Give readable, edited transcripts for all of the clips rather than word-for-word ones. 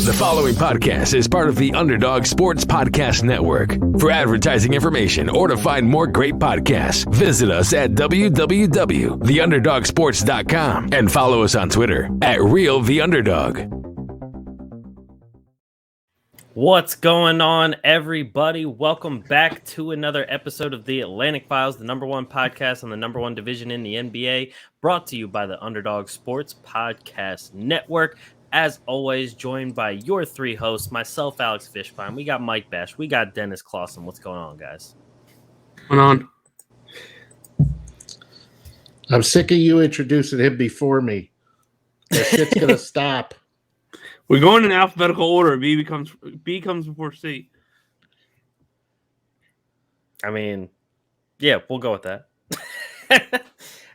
The following podcast is part of the Underdog Sports Podcast Network. For advertising information or to find more great podcasts, visit us at www.theunderdogsports.com and follow us on Twitter at RealTheUnderdog. What's going on, everybody? Welcome back to another episode of the Atlantic Files, the #1 podcast on the #1 division in the NBA, brought to you by the Underdog Sports Podcast Network. As always, joined by your three hosts, myself, Alex Fishbein. We got Mike Bash. We got Dennis Clausen. What's going on, guys? What's going on? I'm sick of you introducing him before me. That shit's going to stop. We're going in alphabetical order. B comes before C. I mean, yeah, we'll go with that.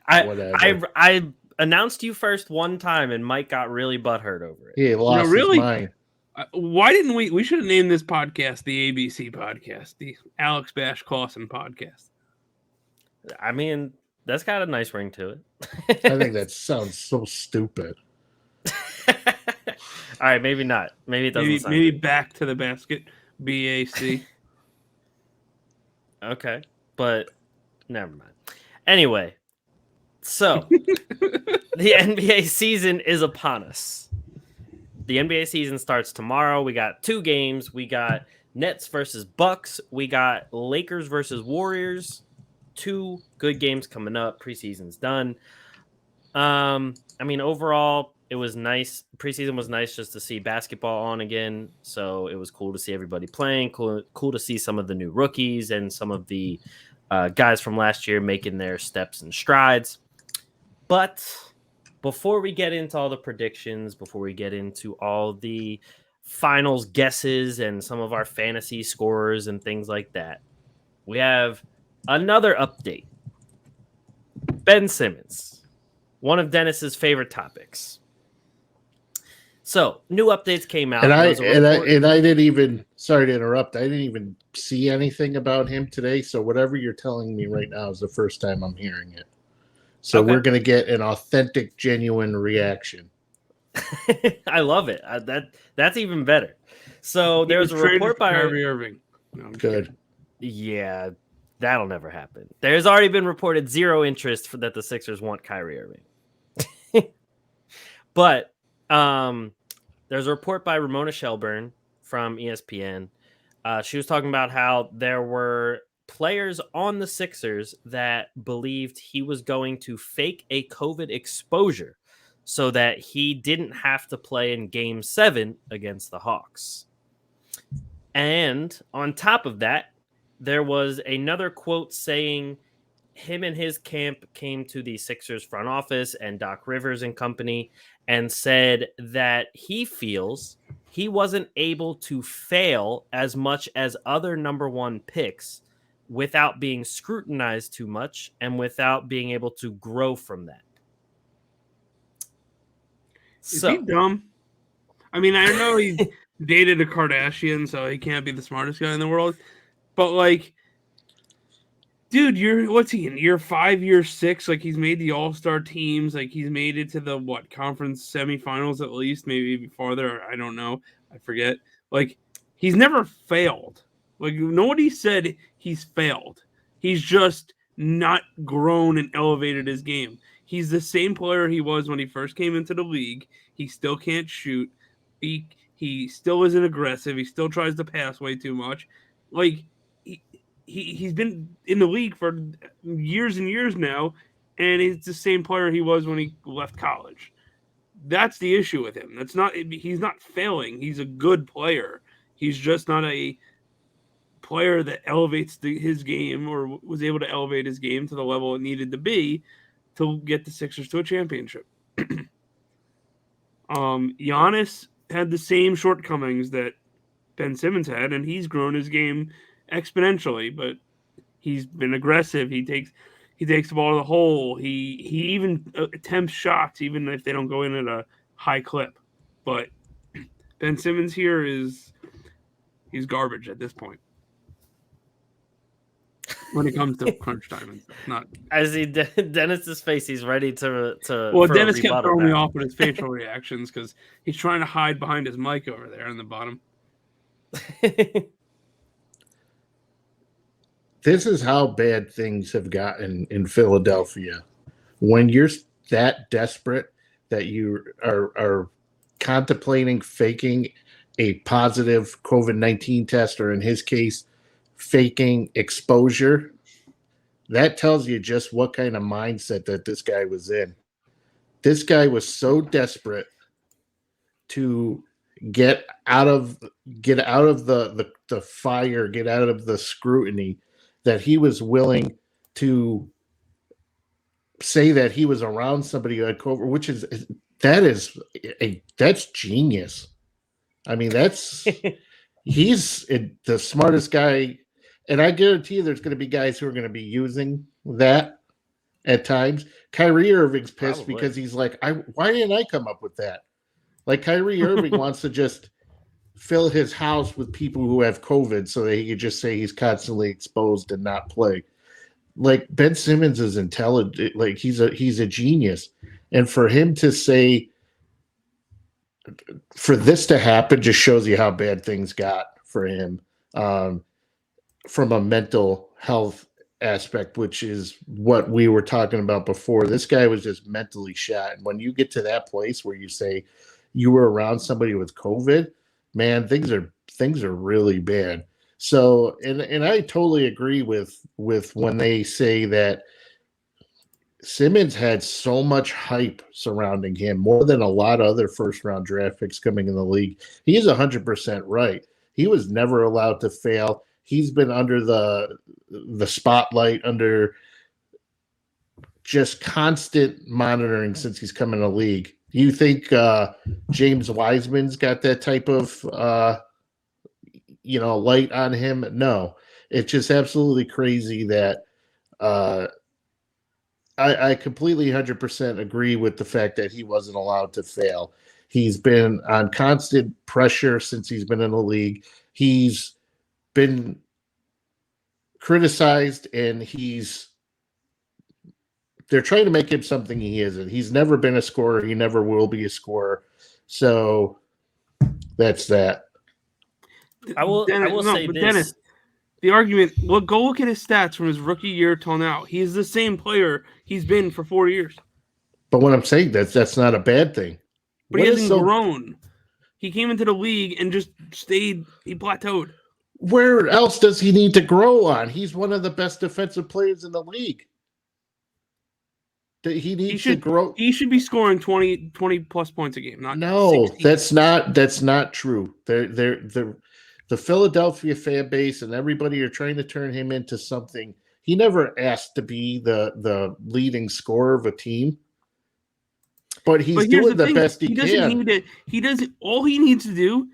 I announced you first one time, and Mike got really butthurt over it. He lost his mind. Why didn't we should have named this podcast the ABC podcast, the Alex Bash Clausen podcast. I mean, that's got a nice ring to it. I think that sounds so stupid. All right, maybe not. Maybe it doesn't sound maybe good. Back to the Basket, BAC. Okay, but never mind. Anyway, so the NBA season is upon us. The NBA season starts tomorrow. We got 2 games. We got Nets versus Bucks. We got Lakers versus Warriors. 2 good games coming up. Preseason's done. I mean, overall, it was nice. Preseason was nice just to see basketball on again. So it was cool to see everybody playing. Cool to see some of the new rookies and some of the guys from last year making their steps and strides. But before we get into all the predictions, before we get into all the finals guesses and some of our fantasy scores and things like that, we have another update. Ben Simmons, one of Dennis's favorite topics. So, new updates came out. And I didn't even, sorry to interrupt, I didn't even see anything about him today. So whatever you're telling me right now is the first time I'm hearing it. So Okay. We're going to get an authentic, genuine reaction. I love it. That's even better. So there's a report by Kyrie Irving. No, I'm Good. kidding. Yeah, that'll never happen. There's already been reported zero interest that the Sixers want Kyrie Irving. But there's a report by Ramona Shelburne from ESPN. She was talking about how there were players on the Sixers that believed he was going to fake a COVID exposure so that he didn't have to play in Game 7 against the Hawks. And on top of that, there was another quote saying him and his camp came to the Sixers front office and Doc Rivers and company and said that he feels he wasn't able to fail as much as other #1 picks without being scrutinized too much and without being able to grow from that. Is he dumb? I mean, I know he dated a Kardashian, so he can't be the smartest guy in the world. But like, dude, what's he in year 5, year 6? Like, he's made the All-Star teams. Like, he's made it to the conference semifinals at least, maybe farther. I don't know. I forget. Like, he's never failed. Like, nobody said he's failed. He's just not grown and elevated his game. He's the same player he was when he first came into the league. He still can't shoot. He still isn't aggressive. He still tries to pass way too much. Like, he's been in the league for years and years now, and he's the same player he was when he left college. That's the issue with him. He's not failing. He's a good player. He's just not a player that elevates his game or was able to elevate his game to the level it needed to be to get the Sixers to a championship. Giannis had the same shortcomings that Ben Simmons had, and he's grown his game exponentially, but he's been aggressive. He takes the ball to the hole. He even attempts shots, even if they don't go in at a high clip. But Ben Simmons here he's garbage at this point. when it comes to crunch time and stuff. Not I see Dennis's face. He's ready to. well, for Dennis a kept rebuttal throwing me now. off with his facial reactions because he's trying to hide behind his mic over there in the bottom. This is how bad things have gotten in Philadelphia. When you're that desperate that you are contemplating faking a positive COVID-19 test, or in his case, faking exposure, that tells you just what kind of mindset that this guy was in. This guy was so desperate to get out of the fire, get out of the scrutiny, that he was willing to say that he was around somebody who had COVID, which is that's genius. I mean, he's the smartest guy, and I guarantee you there's going to be guys who are going to be using that at times. Kyrie Irving's pissed Probably. because he's like, why didn't I come up with that? Like, Kyrie Irving wants to just fill his house with people who have COVID so that he could just say he's constantly exposed and not play. Like, Ben Simmons is intelligent. Like, he's a genius. And for him to say, for this to happen, just shows you how bad things got for him from a mental health aspect, which is what we were talking about before. This guy was just mentally shot. And when you get to that place where you say you were around somebody with COVID, man, things are really bad. So, and I totally agree with when they say that Simmons had so much hype surrounding him, more than a lot of other first-round draft picks coming in the league. He's 100% right. He was never allowed to fail. He's been under the spotlight, under just constant monitoring since he's come in the league. Do you think James Wiseman's got that type of light on him? No. It's just absolutely crazy that I completely 100% agree with the fact that he wasn't allowed to fail. He's been on constant pressure since he's been in the league. He's been criticized, and they're trying to make him something he isn't. He's never been a scorer. He never will be a scorer. So that's that. I will say this. Dennis, the argument, go look at his stats from his rookie year till now. He's the same player he's been for 4 years. But what I'm saying, that's not a bad thing. But he hasn't grown. He came into the league and just stayed. He plateaued. Where else does he need to grow on? He's one of the best defensive players in the league. He needs to grow. He should be scoring 20 plus points a game. No, 16. that's not true. The Philadelphia fan base and everybody are trying to turn him into something. He never asked to be the leading scorer of a team, but he's doing the best he can. He doesn't. All he needs to do,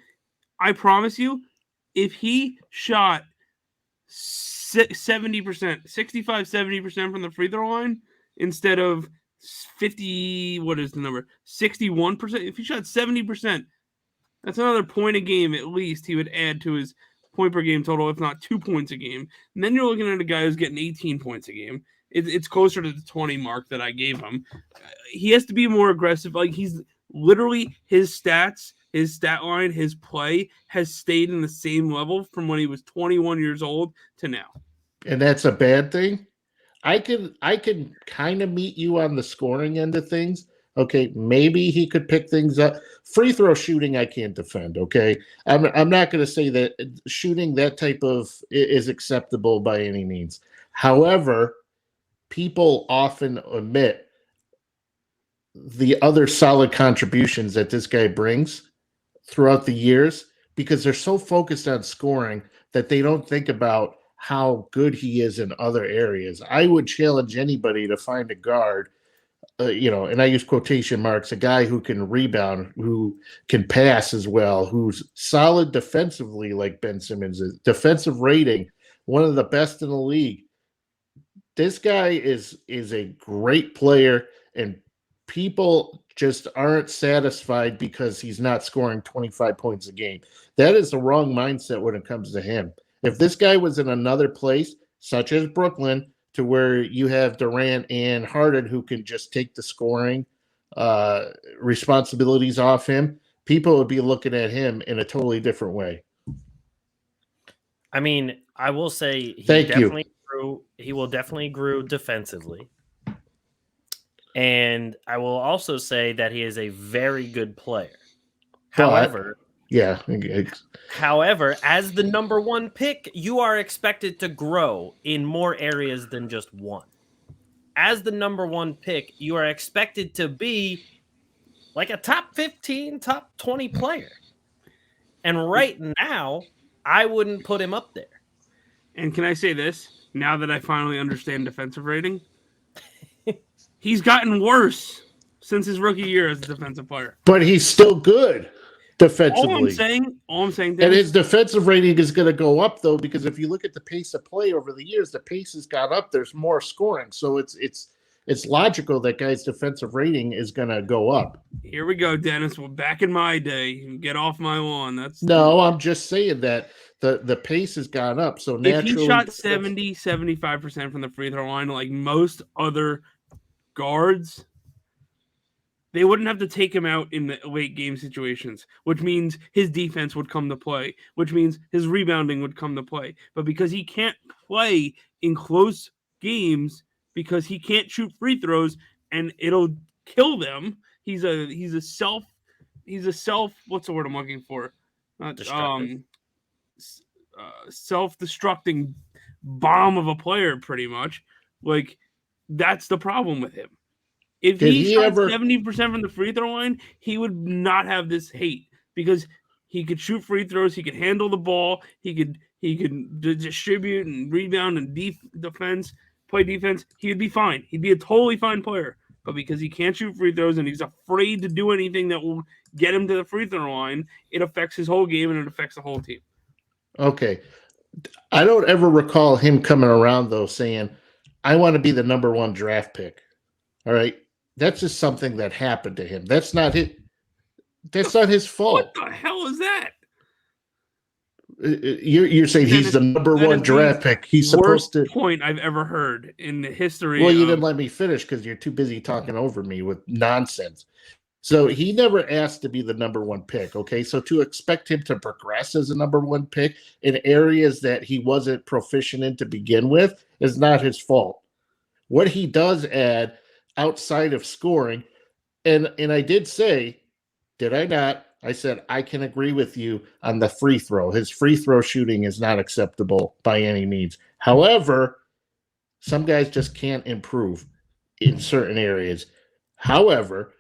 I promise you, if he shot 70%, 65-70% from the free throw line instead of 50, what is the number? 61%. If he shot 70%, that's another point a game at least he would add to his point per game total, if not 2 points a game. And then you're looking at a guy who's getting 18 points a game. It's closer to the 20 mark that I gave him. He has to be more aggressive. Like, he's literally, his stats, his stat line, his play has stayed in the same level from when he was 21 years old to now. And that's a bad thing. I can kind of meet you on the scoring end of things. Okay, maybe he could pick things up. Free throw shooting, I can't defend. Okay, I'm not going to say that shooting that type of is acceptable by any means. However, people often omit the other solid contributions that this guy brings throughout the years because they're so focused on scoring that they don't think about how good he is in other areas. I would challenge anybody to find a guard, and I use quotation marks, a guy who can rebound, who can pass as well, who's solid defensively like Ben Simmons is. Defensive rating, one of the best in the league. This guy is a great player, and people just aren't satisfied because he's not scoring 25 points a game. That is the wrong mindset when it comes to him. If this guy was in another place, such as Brooklyn, to where you have Durant and Harden who can just take the scoring responsibilities off him, people would be looking at him in a totally different way. I mean, I will say he will definitely grow defensively. And I will also say that he is a very good player. However, as the number one pick, you are expected to grow in more areas than just one. As the number one pick, you are expected to be like a top 15, top 20 player. And right now, I wouldn't put him up there. And can I say this? Now that I finally understand defensive rating, he's gotten worse since his rookie year as a defensive player. But he's still good defensively. All I'm saying, and his defensive rating is going to go up, though, because if you look at the pace of play over the years, the pace has got up. There's more scoring. So it's logical that guy's defensive rating is going to go up. Here we go, Dennis. Well, back in my day, get off my lawn. I'm just saying that the pace has gone up. So naturally, if he shot 75% from the free throw line, like most other guards, they wouldn't have to take him out in the late game situations, which means his defense would come to play, which means his rebounding would come to play. But because he can't play in close games, because he can't shoot free throws and it'll kill them, he's a self what's the word I'm looking for? Self-destructing bomb of a player, pretty much. Like, that's the problem with him. If he shot 70% from the free throw line, he would not have this hate because he could shoot free throws, he could handle the ball, he could distribute and rebound and play defense. He would be fine. He'd be a totally fine player. But because he can't shoot free throws and he's afraid to do anything that will get him to the free throw line, it affects his whole game and it affects the whole team. Okay. I don't ever recall him coming around, though, saying, I want to be the number one draft pick. All right. That's just something that happened to him. That's not his fault. What the hell is that? You're saying he's the number one draft pick. He's supposed to. Point I've ever heard in the history. Well, you didn't let me finish because you're too busy talking over me with nonsense. So he never asked to be the number one pick. Okay, so to expect him to progress as a number one pick in areas that he wasn't proficient in to begin with is not his fault. What he does add outside of scoring, and I did say, did I not? I said, I can agree with you on the free throw. His free throw shooting is not acceptable by any means. However, some guys just can't improve in certain areas. However,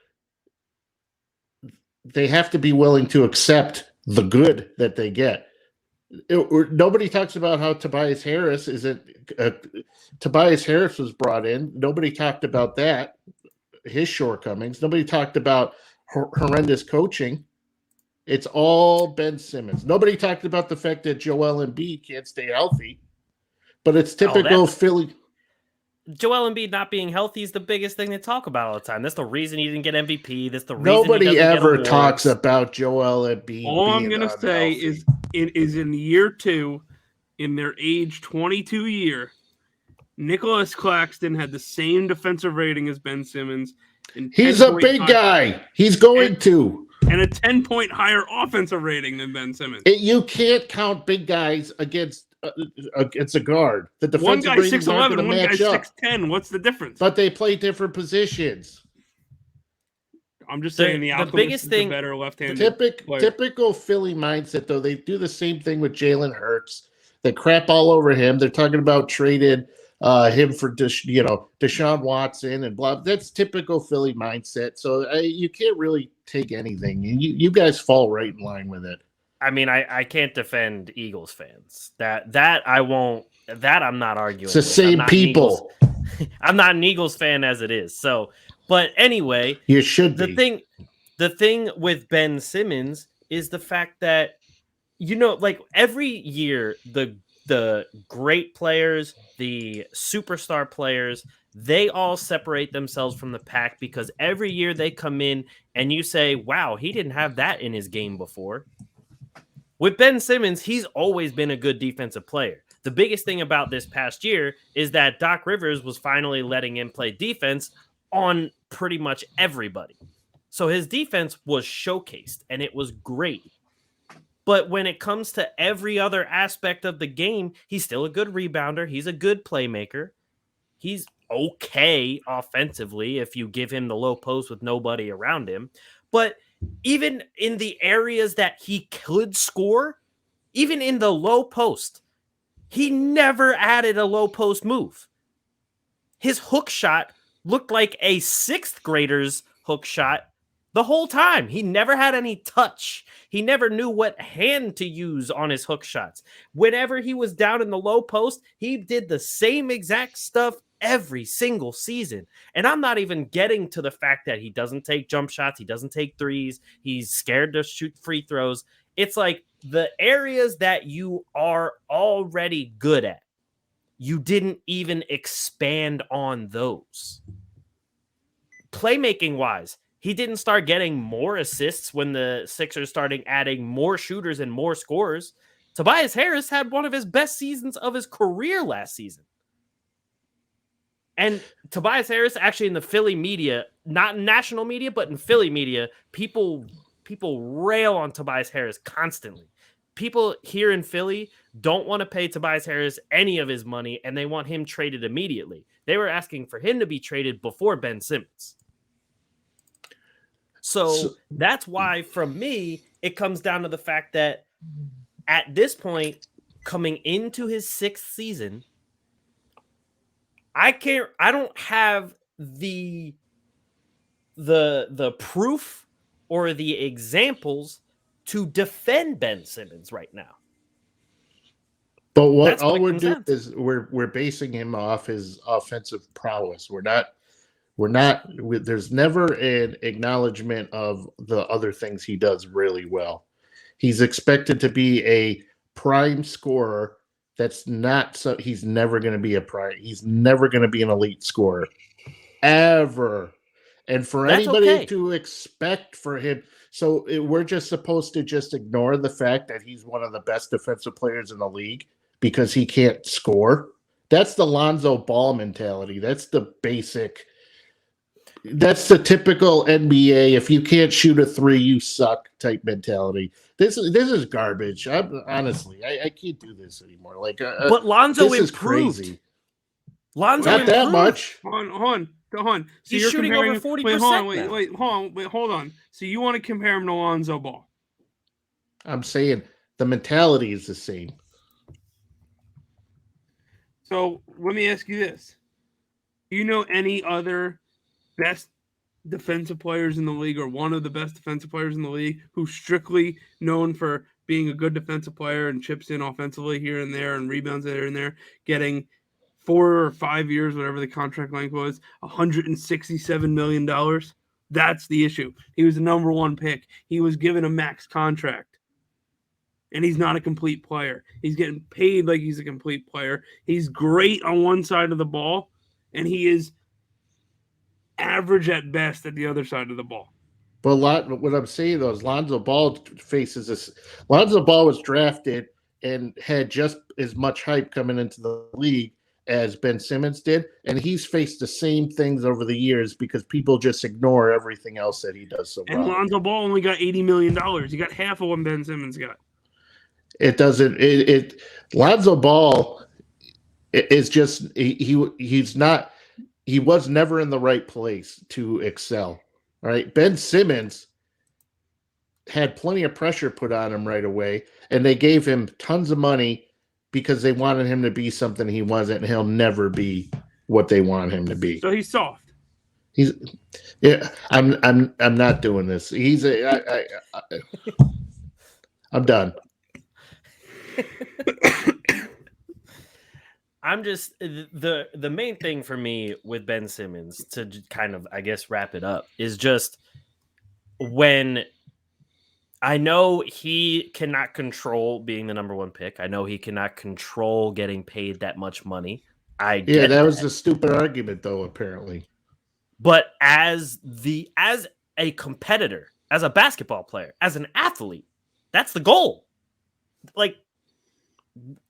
they have to be willing to accept the good that they get. Nobody talks about how Tobias Harris Tobias Harris was brought in. Nobody talked about that, his shortcomings. Nobody talked about horrendous coaching. It's all Ben Simmons. Nobody talked about the fact that Joel Embiid can't stay healthy, but it's typical Philly. Joel Embiid not being healthy is the biggest thing they talk about all the time. That's the reason he didn't get MVP. That's the reason nobody ever talks about Joel Embiid. All I'm going to say is in year 2, in their age 22 year, Nicholas Claxton had the same defensive rating as Ben Simmons. He's a big guy. He's going to. And a 10-point higher offensive rating than Ben Simmons. You can't count big guys against a guard. The defensive one guy's 6'11", one guy's 6'10". What's the difference? But they play different positions. I'm just saying the biggest thing, the better left-handed typical Philly mindset, though. They do the same thing with Jalen Hurts. They crap all over him. They're talking about trading him for Deshaun Watson and blah. That's typical Philly mindset. So you can't really take anything. You guys fall right in line with it. I mean, I can't defend Eagles fans. That I won't. That I'm not arguing. It's the same people. I'm not an Eagles fan as it is. So, but anyway, you should be. The thing with Ben Simmons is the fact that like every year the great players, the superstar players, they all separate themselves from the pack because every year they come in and you say, wow, he didn't have that in his game before. With Ben Simmons, he's always been a good defensive player. The biggest thing about this past year is that Doc Rivers was finally letting him play defense on pretty much everybody. So his defense was showcased, and it was great. But when it comes to every other aspect of the game, he's still a good rebounder. He's a good playmaker. He's okay offensively if you give him the low post with nobody around him. But even in the areas that he could score, even in the low post, he never added a low post move. His hook shot looked like a sixth grader's hook shot the whole time. He never had any touch. He never knew what hand to use on his hook shots. Whenever he was down in the low post, he did the same exact stuff every single season. And I'm not even getting to the fact that he doesn't take jump shots. He doesn't take threes. He's scared to shoot free throws. It's like the areas that you are already good at, you didn't even expand on those. Playmaking wise, he didn't start getting more assists when the Sixers started adding more shooters and more scorers. Tobias Harris had one of his best seasons of his career last season. And Tobias Harris, actually in the Philly media, not in national media, but in Philly media, people rail on Tobias Harris constantly. People here in Philly don't want to pay Tobias Harris any of his money, and they want him traded immediately. They were asking for him to be traded before Ben Simmons. So that's why, from me, it comes down to the fact that at this point, coming into his sixth season, I don't have the proof or the examples to defend Ben Simmons right now. But what we're doing is we're basing him off his offensive prowess. There's never an acknowledgement of the other things he does really well. He's expected to be a prime scorer. That's not so. He's never going to be a prime. He's never going to be an elite scorer ever. And for anybody to expect for him, so we're just supposed to just ignore the fact that he's one of the best defensive players in the league because he can't score. That's the Lonzo Ball mentality. That's the basic. That's the typical NBA. If you can't shoot a three, you suck type mentality. This is garbage. Honestly, I can't do this anymore. But Lonzo this improved. Is crazy. Lonzo not improved. That much. Hold on. So he's shooting over 40%. Hold on. So you want to compare him to Lonzo Ball? I'm saying the mentality is the same. So let me ask you this: do you know any other best defensive players in the league, or one of the best defensive players in the league, who's strictly known for being a good defensive player and chips in offensively here and there and rebounds there and there, getting 4 or 5 years, whatever the contract length was, $167 million? That's the issue. He was the number one pick. He was given a max contract. And he's not a complete player. He's getting paid like he's a complete player. He's great on one side of the ball, and he is average at best at the other side of the ball. But what I'm saying though is Lonzo Ball faces this. Lonzo Ball was drafted and had just as much hype coming into the league as Ben Simmons did, and he's faced the same things over the years because people just ignore everything else that he does so well. And Lonzo Ball only got $80 million. He got half of what Ben Simmons got. It doesn't. Lonzo Ball is just he's not. He was never in the right place to excel. All right. Ben Simmons had plenty of pressure put on him right away, and they gave him tons of money because they wanted him to be something he wasn't, and he'll never be what they want him to be. So he's soft. I'm not doing this. I'm done. I'm just the main thing for me with Ben Simmons, to kind of, I guess, wrap it up, is just when I know he cannot control being the number one pick. I know he cannot control getting paid that much money. That was a stupid argument, though, apparently. But as a competitor, as a basketball player, as an athlete, that's the goal. Like,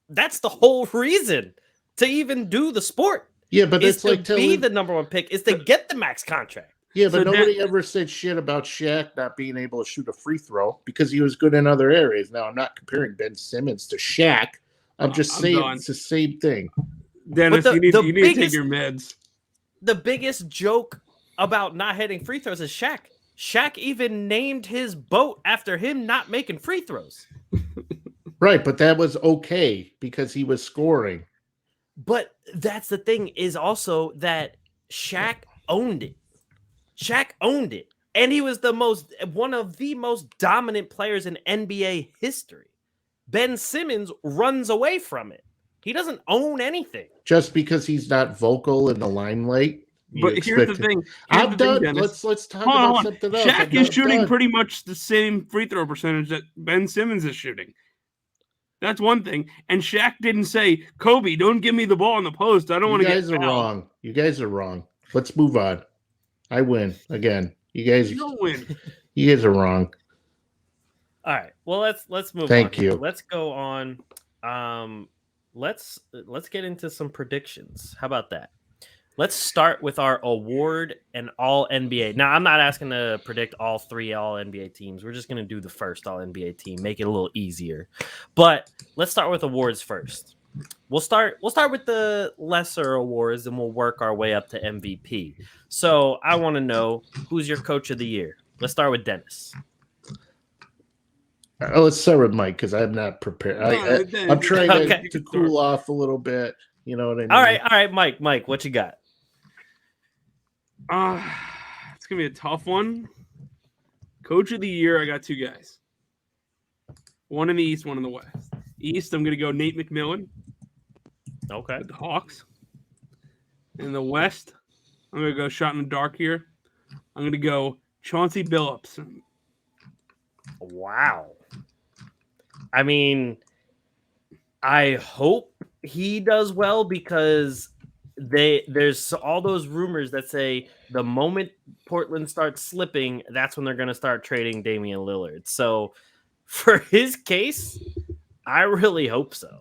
That's the whole reason to even do the sport. Yeah, but Is it's to like be the number one pick. Is to get the max contract. Yeah, but So nobody ever said shit about Shaq not being able to shoot a free throw because he was good in other areas. Now, I'm not comparing Ben Simmons to Shaq. I'm just saying done. it's the same thing. Dennis, But you need to take your meds. The biggest joke about not hitting free throws is Shaq. Shaq even named his boat after him not making free throws. Right, but that was okay because he was scoring. But that's the thing is also that Shaq owned it. Shaq owned it. And he was one of the most dominant players in NBA history. Ben Simmons runs away from it. He doesn't own anything. Just because he's not vocal in the limelight. But here's the thing. I'm done. Let's talk about something else. Shaq is shooting pretty much the same free throw percentage that Ben Simmons is shooting. That's one thing. And Shaq didn't say, Kobe, don't give me the ball in the post. I don't want to get You guys are wrong. You guys are wrong. Let's move on. I win again. You don't win. You guys are wrong. All right. Well, let's move on. Thank you. Let's go on. Let's get into some predictions. How about that? Let's start with our award and all NBA. Now, I'm not asking to predict all 3 all NBA teams. We're just going to do the first all NBA team, make it a little easier. But let's start with awards first. We'll start with the lesser awards and we'll work our way up to MVP. So, I want to know who's your coach of the year. Let's start with Dennis. Let's start with Mike because I'm not prepared. I'm trying to cool off a little bit. You know what I mean? All right, Mike, what you got? It's gonna be a tough one. Coach of the year, I got 2 guys. One in the East, one in the West. East, I'm gonna go Nate McMillan. Okay. With the Hawks. In the West, I'm gonna go shot in the dark here. I'm gonna go Chauncey Billups. Wow. I mean, I hope he does well because there's all those rumors that say the moment Portland starts slipping, that's when they're going to start trading Damian Lillard. So for his case, I really hope so.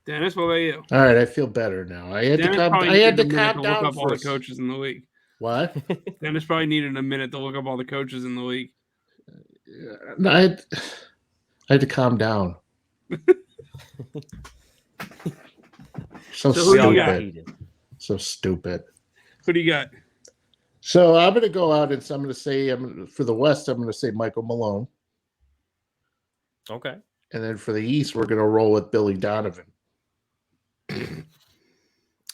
Dennis, what about you? All right, I feel better now. I had to calm down look up all the first. coaches in the league. What? Dennis probably needed a minute to look up all the coaches in the league. No, I had to calm down. So stupid. So stupid. Who do you got? So I'm going to go out and I'm going to say, for the West, I'm going to say Michael Malone. Okay. And then for the East, we're going to roll with Billy Donovan.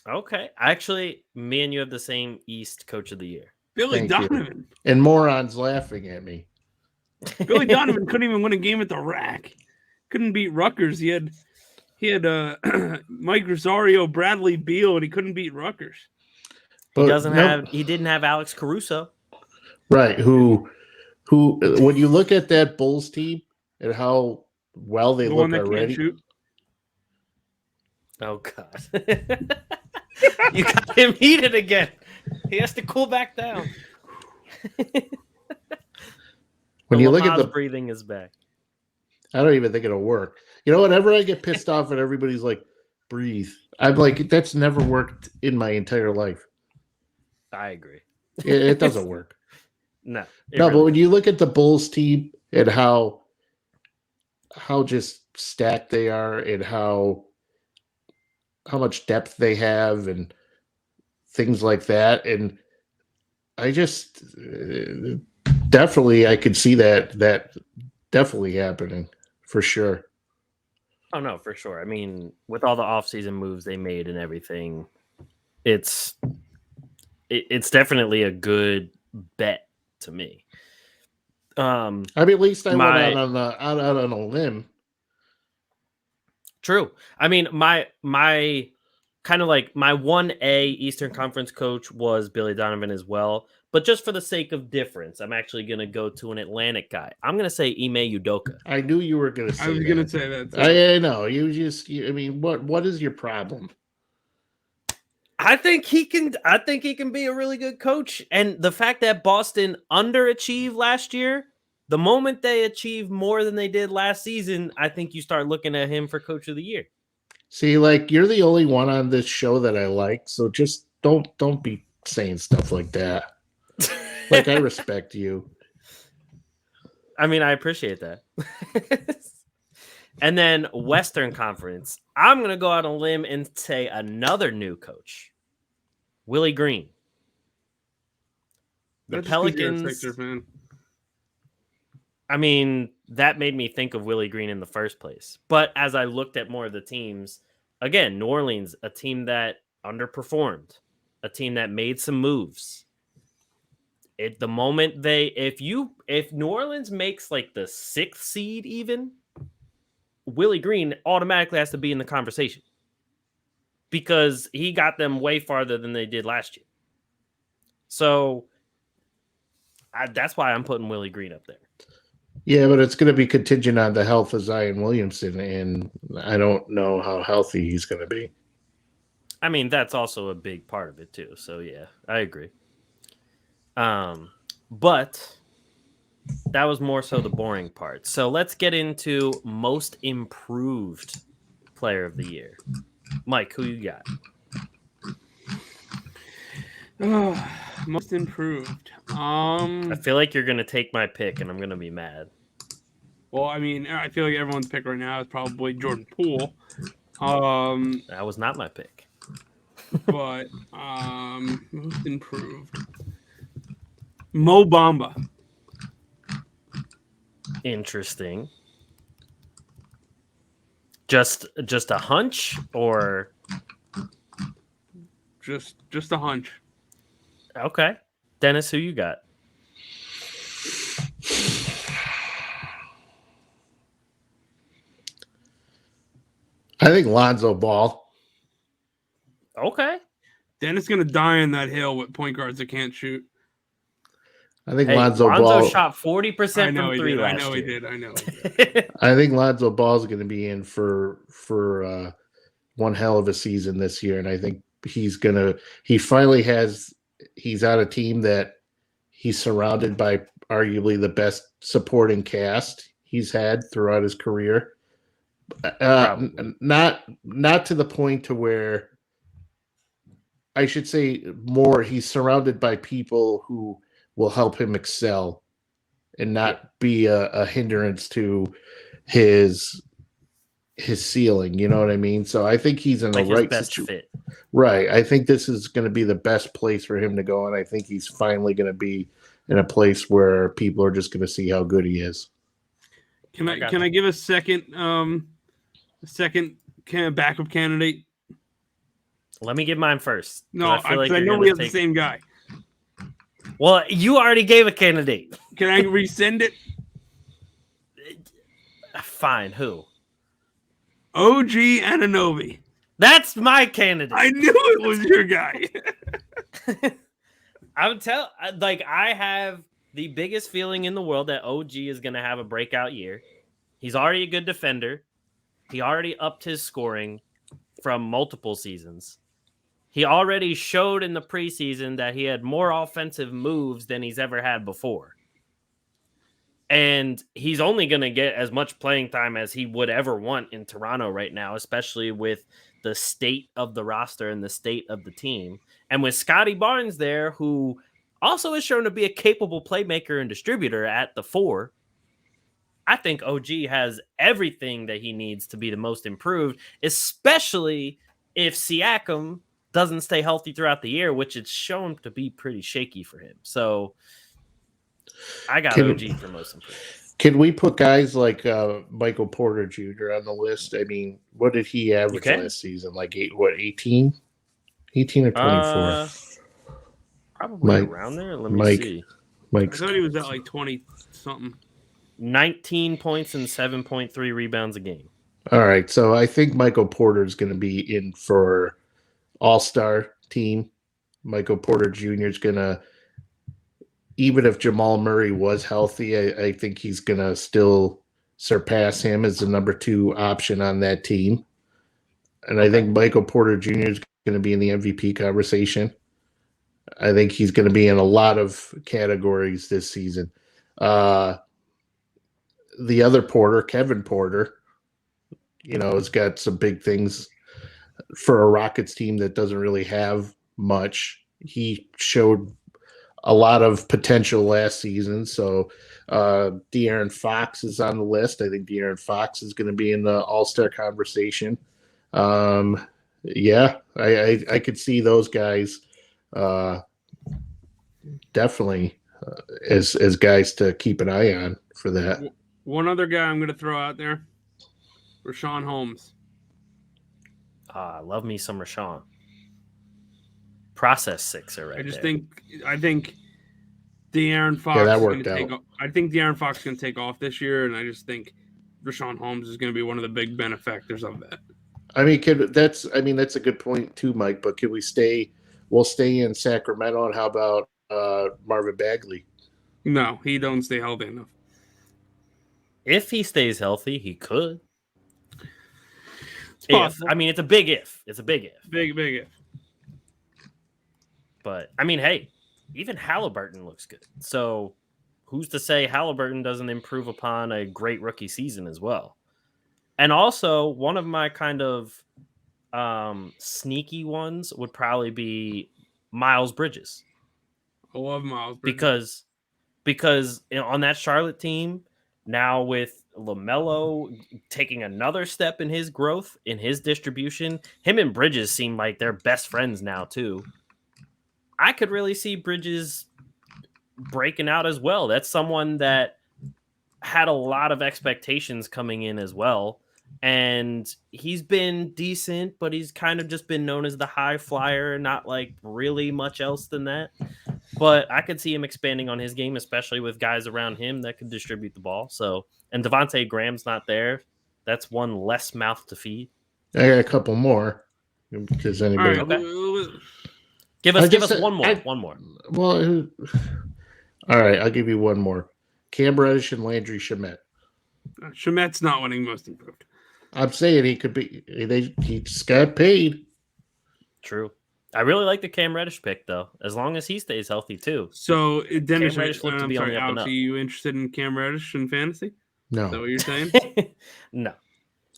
Okay. Actually, me and you have the same East Coach of the Year. Billy Donovan. And morons laughing at me. Billy Donovan couldn't even win a game at the rack. Couldn't beat Rutgers. He had Mike Rosario, Bradley Beal, and he couldn't beat Rutgers. He didn't have Alex Caruso. Right. Who when you look at that Bulls team and how well they look already. Oh God. You got him heated again. He has to cool back down. When you look at the breathing is back. I don't even think it'll work. You know, whenever I get pissed off and everybody's like, breathe. I'm like, that's never worked in my entire life. I agree. It doesn't work. No. But when you look at the Bulls team and how just stacked they are and how much depth they have and things like that, and I just definitely I could see that definitely happening for sure. Oh no, for sure. I mean, with all the offseason moves they made and everything, it's definitely a good bet to me. I mean, at least I went out on a limb. True. I mean, my kind of like my 1A Eastern Conference coach was Billy Donovan as well. But just for the sake of difference, I'm actually going to go to an Atlantic guy. I'm going to say Ime Udoka. I knew you were going to say that. I was going to say that too. I know. I mean, what is your problem? I think he can be a really good coach. And the fact that Boston underachieved last year The moment they achieve more than they did last season, I think you start looking at him for coach of the year. See, like you're the only one on this show that I like, so just don't be saying stuff like that. Like, I respect you. I mean, I appreciate that. And then Western Conference, I'm going to go out on a limb and say another new coach, Willie Green. The Pelicans. Man. I mean, that made me think of Willie Green in the first place. But as I looked at more of the teams, again, New Orleans, a team that underperformed, a team that made some moves. At the moment if New Orleans makes like the 6th seed even, Willie Green automatically has to be in the conversation because he got them way farther than they did last year. So that's why I'm putting Willie Green up there. Yeah, but it's going to be contingent on the health of Zion Williamson, and I don't know how healthy he's going to be. I mean, that's also a big part of it too. So yeah, I agree. But that was more so the boring part. So let's get into most improved player of the year. Mike, who you got? Most improved. I feel like you're going to take my pick and I'm going to be mad. Well, I mean, I feel like everyone's pick right now is probably Jordan Poole. That was not my pick. But most improved. Mo Bamba. Interesting. Just a hunch or just a hunch. Okay. Dennis, who you got? I think Lonzo Ball. Okay. Dennis gonna die in that hill with point guards that can't shoot. I think Lonzo Ball shot 40% from 3 last year. I know he did. I think Lonzo Ball is going to be in for one hell of a season this year, and I think he's on a team that he's surrounded by arguably the best supporting cast he's had throughout his career. Not to the point to where I should say more. He's surrounded by people who will help him excel and not be a hindrance to his ceiling. You know what I mean? So I think he's in the right fit. Right. I think this is going to be the best place for him to go. And I think he's finally going to be in a place where people are just going to see how good he is. Can I give a second backup candidate? Let me give mine first. No, I know we have the same guy. Well, you already gave a candidate. Can I resend it? Fine. Who? OG Anunoby. That's my candidate. I knew it was your guy. I have the biggest feeling in the world that OG is going to have a breakout year. He's already a good defender. He already upped his scoring from multiple seasons. He already showed in the preseason that he had more offensive moves than he's ever had before. And he's only going to get as much playing time as he would ever want in Toronto right now, especially with the state of the roster and the state of the team. And with Scotty Barnes there, who also is shown to be a capable playmaker and distributor at the 4, I think OG has everything that he needs to be the most improved, especially if Siakam doesn't stay healthy throughout the year, which it's shown to be pretty shaky for him. So I got OG for most improved. Can we put guys like Michael Porter Jr. on the list? I mean, what did he average last season? Like 18? 18 or 24? Probably around there. Let me see. I thought he was at like 20-something. 19 points and 7.3 rebounds a game. All right. So I think Michael Porter is going to be in for all-star team. Michael Porter Jr. is going to, even if Jamal Murray was healthy, I think he's going to still surpass him as the number 2 option on that team. And I think Michael Porter Jr. is going to be in the MVP conversation. I think he's going to be in a lot of categories this season. the other Porter, Kevin Porter, has got some big things for a Rockets team that doesn't really have much. He showed a lot of potential last season. So De'Aaron Fox is on the list. I think De'Aaron Fox is going to be in the All-Star conversation. Yeah, I could see those guys definitely as guys to keep an eye on for that. One other guy I'm going to throw out there, Rashawn Holmes. Love me some Rashawn. Process sixer right I think De'Aaron Fox that worked out. I think De'Aaron Fox is going to take off this year, and I just think Rashawn Holmes is going to be one of the big benefactors of that. I mean, that's a good point too, Mike. But could we stay? We'll stay in Sacramento, and how about Marvin Bagley? No, he don't stay healthy enough. If he stays healthy, he could. It's a big if. It's a big if. Big if. But I mean, hey, even Halliburton looks good. So who's to say Halliburton doesn't improve upon a great rookie season as well? And also, one of my kind of sneaky ones would probably be Miles Bridges. I love Miles Bridges. Because on that Charlotte team, now with LaMelo taking another step in his growth, in his distribution, him and Bridges seem like they're best friends now too. I could really see Bridges breaking out as well. That's someone that had a lot of expectations coming in as well. And he's been decent, but he's kind of just been known as the high flyer, not like really much else than that. But I could see him expanding on his game, especially with guys around him that can distribute the ball. So, and Devontae Graham's not there. That's one less mouth to feed. I got a couple more. Because anybody? All right. Okay. Give us one more. One more. Well, all right. I'll give you one more. Cam Reddish and Landry Shamet. Shamet's not winning Most Improved. I'm saying he could be. He just got paid. True. I really like the Cam Reddish pick, though, as long as he stays healthy, too. So, Dennis, Cam Reddish looked to be on the up and Alex, up. are you interested in Cam Reddish in fantasy? No. Is that what you're saying? No.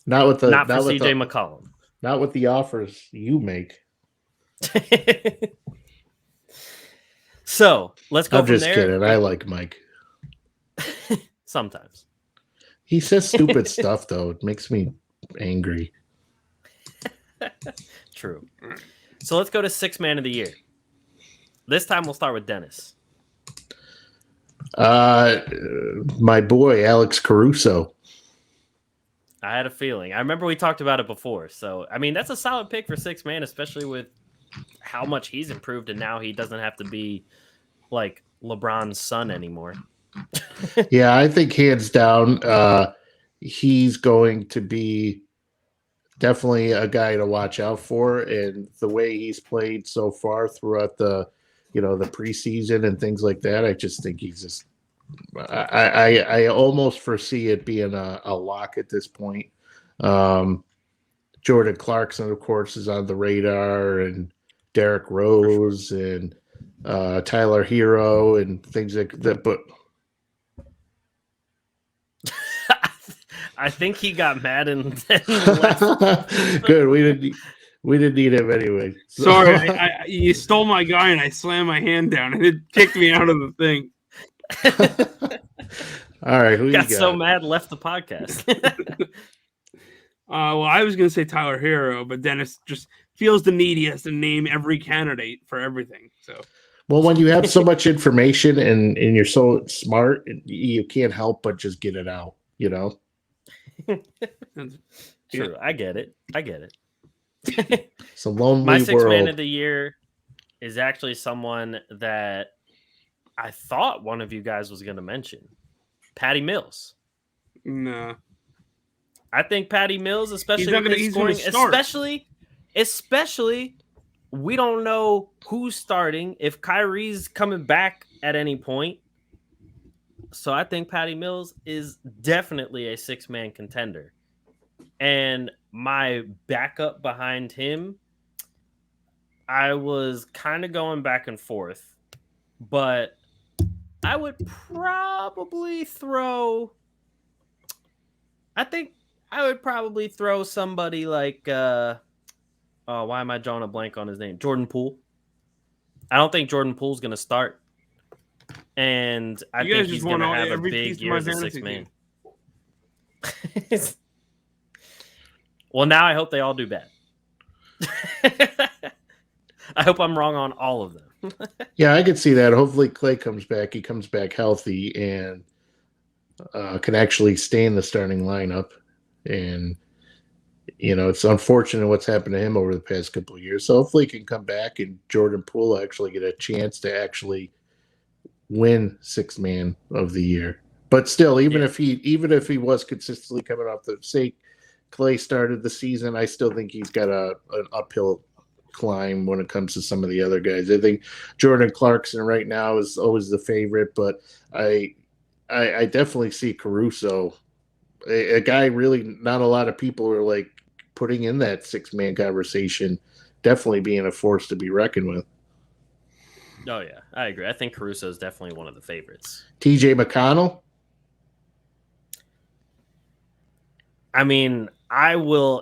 Not for CJ McCollum. Not with the offers you make. So, let's go I'm from just there. kidding. I like Mike. Sometimes. He says stupid stuff, though. It makes me angry. True. So let's go to Sixth Man of the Year. This time we'll start with Dennis. My boy, Alex Caruso. I had a feeling. I remember we talked about it before. So, I mean, that's a solid pick for Sixth Man, especially with how much he's improved, and now he doesn't have to be like LeBron's son anymore. Yeah, I think hands down, he's going to be definitely a guy to watch out for. And the way he's played so far throughout the preseason and things like that, I just think he's just. I almost foresee it being a lock at this point. Jordan Clarkson, of course, is on the radar, and Derrick Rose and Tyler Hero and things like that. But I think he got mad and left. Good. We didn't need him anyway. So. Sorry, you stole my guy and I slammed my hand down and it kicked me out of the thing. All right, who got you got? so mad, left the podcast. Well, I was going to say Tyler Hero, but Dennis just feels the need he has to name every candidate for everything. So, well, when you have so much information and you're so smart, you can't help but just get it out. True, I get it. It's a lonely My Sixth world. Man of the Year is actually someone that I thought one of you guys was going to mention. Patty Mills. No. I think Patty Mills, especially with his scoring, especially we don't know who's starting, if Kyrie's coming back at any point. So I think Patty Mills is definitely a six-man contender. And my backup behind him, I was kind of going back and forth, but I would probably throw I think I would probably throw somebody like why am I drawing a blank on his name? Jordan Poole. I don't think Jordan Poole's going to start. And I You think guys he's just going won to have a every big piece of year my as a fantasy six man. team. Well, now I hope they all do bad. I hope I'm wrong on all of them. Yeah, I could see that. Hopefully Clay comes back. He comes back healthy and can actually stay in the starting lineup. And, it's unfortunate what's happened to him over the past couple of years. So hopefully he can come back and Jordan Poole actually get a chance to actually win sixth man of the year. But still, even if he was consistently coming off the say Clay started the season, I still think he's got an uphill climb when it comes to some of the other guys. I think Jordan Clarkson right now is always the favorite, but I definitely see Caruso, a guy really not a lot of people are like putting in that six-man conversation, definitely being a force to be reckoned with. Oh, yeah, I agree. I think Caruso is definitely one of the favorites. TJ McConnell? I mean,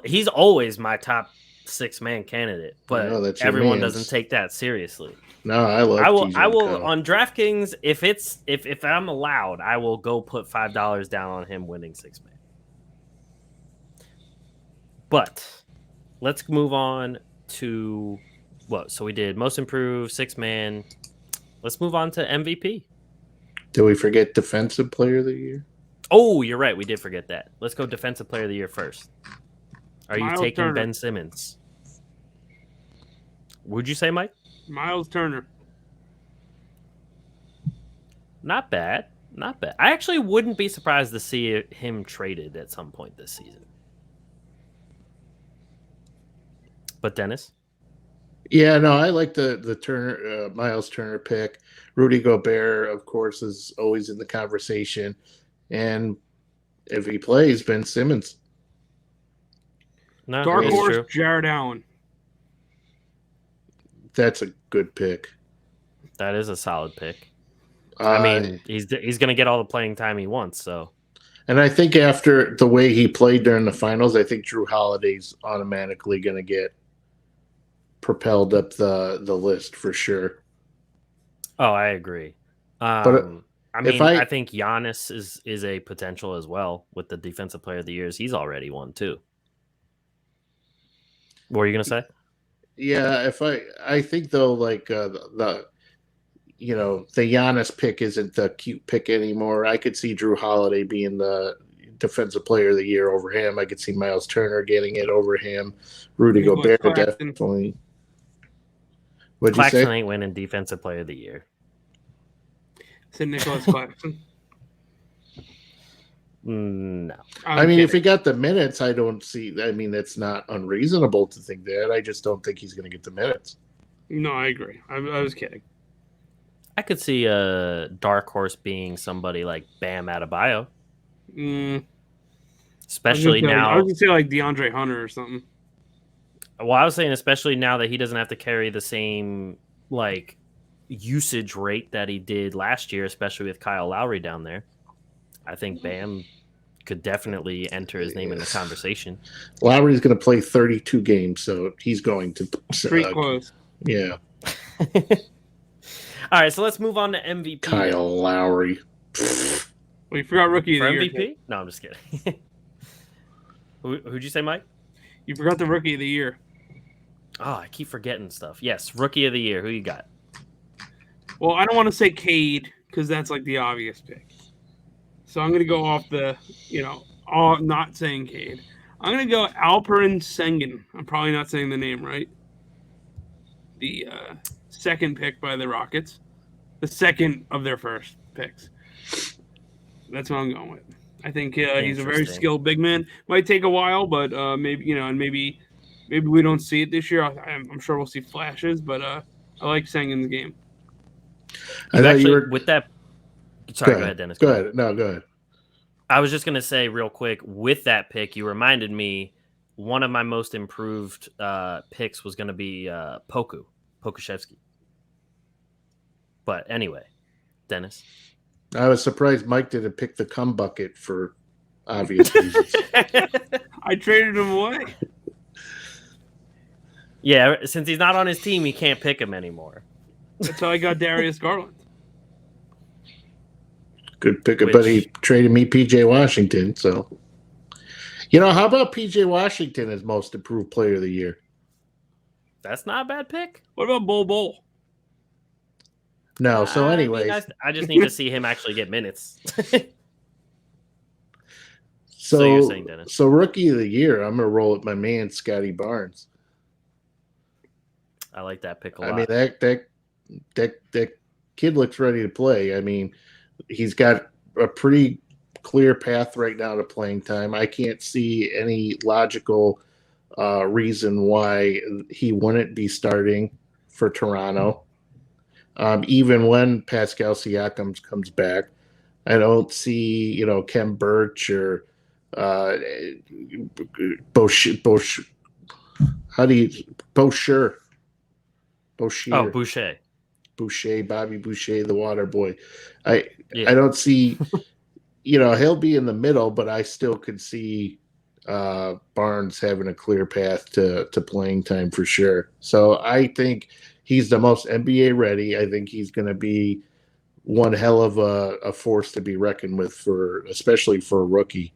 he's always my top six-man candidate, but everyone doesn't take that seriously. No, I love TJ McConnell. On DraftKings, if I'm allowed, I will go put $5 down on him winning six-man. But let's move on to what? So we did most improved, six-man. Let's move on to MVP. Did we forget defensive player of the year? Oh, you're right. We did forget that. Let's go defensive player of the year first. Are Miles you taking Turner. Ben Simmons? Would you say, Mike? Miles Turner. Not bad. Not bad. I actually wouldn't be surprised to see him traded at some point this season. But Dennis? Yeah, no, I like the Turner Miles Turner pick. Rudy Gobert, of course, is always in the conversation. And if he plays, Ben Simmons. No, Dark it's horse, true. Jared Allen. That's a good pick. That is a solid pick. I mean, he's going to get all the playing time he wants. So, and I think after the way he played during the finals, I think Drew Holiday's automatically going to get propelled up the list for sure. Oh, I agree. But I think Giannis is a potential as well with the defensive player of the years. He's already won too. What are you going to say? Yeah, I think though, like the Giannis pick isn't the cute pick anymore. I could see Drew Holiday being the defensive player of the year over him. I could see Miles Turner getting it over him. Rudy Gobert definitely. What'd you say? Claxton ain't winning defensive player of the year. Said Nicholas Claxton. No. I mean, if he got the minutes, I don't see. I mean, that's not unreasonable to think that. I just don't think he's going to get the minutes. No, I agree. I was kidding. I could see a dark horse being somebody like Bam Adebayo. Especially now. I was going to say like DeAndre Hunter or something. Well, I was saying especially now that he doesn't have to carry the same like usage rate that he did last year, especially with Kyle Lowry down there. I think Bam could definitely enter his name in the conversation. Lowry's going to play 32 games, so he's going to. Pretty close. Yeah. All right, so let's move on to MVP. Kyle Lowry. Well, you forgot Rookie of the Year. MVP? No, I'm just kidding. Who'd you say, Mike? You forgot the Rookie of the Year. Oh, I keep forgetting stuff. Yes, Rookie of the Year. Who you got? Well, I don't want to say Cade because that's like the obvious pick. So I'm going to go off the, not saying Cade. I'm going to go Alperen Sengun. I'm probably not saying the name right. The second pick by the Rockets. The second of their first picks. That's what I'm going with. I think he's a very skilled big man. Might take a while, but maybe we don't see it this year. I'm sure we'll see flashes, but I like Sengun's game. With that. Sorry, go ahead, Dennis. Go ahead. No, go ahead. I was just going to say real quick, with that pick, you reminded me one of my most improved picks was going to be Pokuševski. But anyway, Dennis. I was surprised Mike didn't pick the cum bucket for obvious reasons. I traded him away. Yeah, since he's not on his team, he can't pick him anymore. That's how I got Darius Garland. Good pick, but he traded me PJ Washington. So, how about PJ Washington as most improved player of the year? That's not a bad pick. What about Bol? No. So, anyways, I just need to see him actually get minutes. So you're saying, Dennis? So rookie of the year, I'm gonna roll with my man Scotty Barnes. I like that pick a lot. I mean that kid looks ready to play. I mean, he's got a pretty clear path right now to playing time. I can't see any logical reason why he wouldn't be starting for Toronto. Even when Pascal Siakam comes back, I don't see Kem Birch or Boucher. Oh, Boucher. Bobby Boucher, the water boy. I don't see, he'll be in the middle, but I still could see Barnes having a clear path to playing time for sure. So I think he's the most NBA ready. I think he's going to be one hell of a force to be reckoned with especially for a rookie.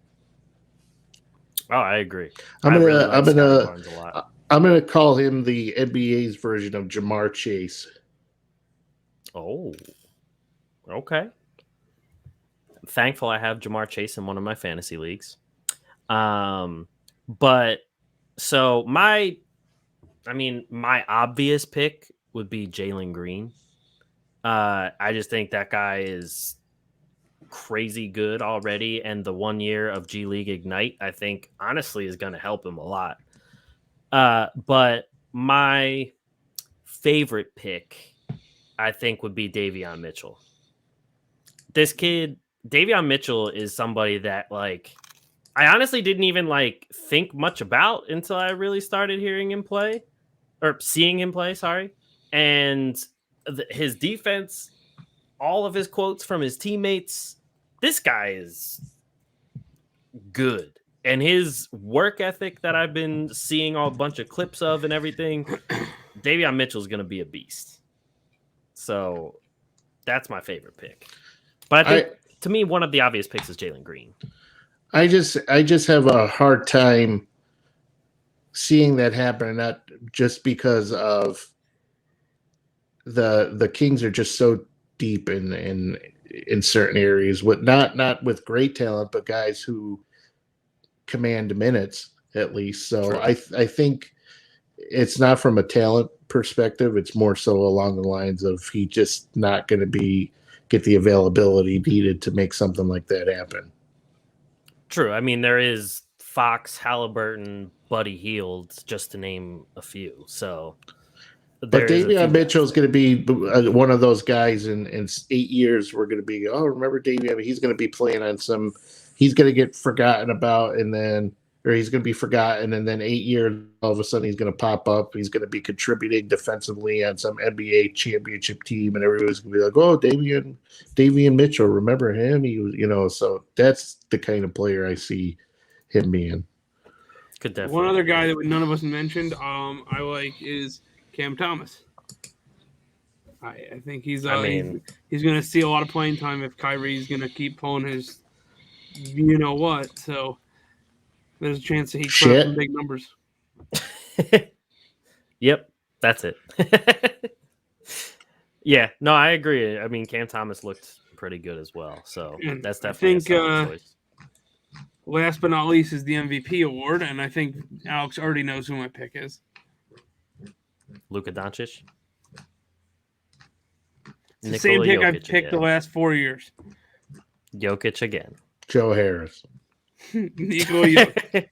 Oh, I agree. I'm gonna call him the NBA's version of Jamar Chase. Oh, okay. I'm thankful I have Jamar Chase in one of my fantasy leagues. But so my obvious pick would be Jalen Green. I just think that guy is crazy good already, and the 1 year of G League Ignite, I think, honestly, is going to help him a lot. But my favorite pick, I think, would be Davion Mitchell. This kid, Davion Mitchell, is somebody that, like, I honestly didn't even, like, think much about until I really started hearing him play, or seeing him play, sorry. And his defense, all of his quotes from his teammates, this guy is good. And his work ethic that I've been seeing a bunch of clips of and everything, Davion Mitchell is going to be a beast. So that's my favorite pick. But I think, to me, one of the obvious picks is Jalen Green. I just have a hard time seeing that happen, not just because of the Kings are just so deep in certain areas with not with great talent, but guys who command minutes at least. So I think it's not from a talent perspective. It's more so along the lines of he just not going to get the availability needed to make something like that happen. True. I mean, there is Fox, Halliburton, Buddy Hield, just to name a few. So, but Davion Mitchell is going to be one of those guys in 8 years. We're going to be, remember Davion? He's going to be playing on some. He's going to get forgotten about, or he's going to be forgotten, and then 8 years, all of a sudden, he's going to pop up. He's going to be contributing defensively on some NBA championship team, and everybody's going to be like, "Oh, Davion Mitchell, remember him?" He was, So that's the kind of player I see him being. Could definitely. One other guy that none of us mentioned, I like is Cam Thomas. I think he's going to see a lot of playing time if Kyrie's going to keep pulling his, what. So there's a chance that he put up some big numbers. Yep, that's it. Yeah, no, I agree. I mean, Cam Thomas looked pretty good as well. So that's definitely a solid choice. Last but not least is the MVP award, and I think Alex already knows who my pick is. Luka Doncic. It's the same pick I've picked the last 4 years. Jokic again. Joe Harris. Nikola Jokic.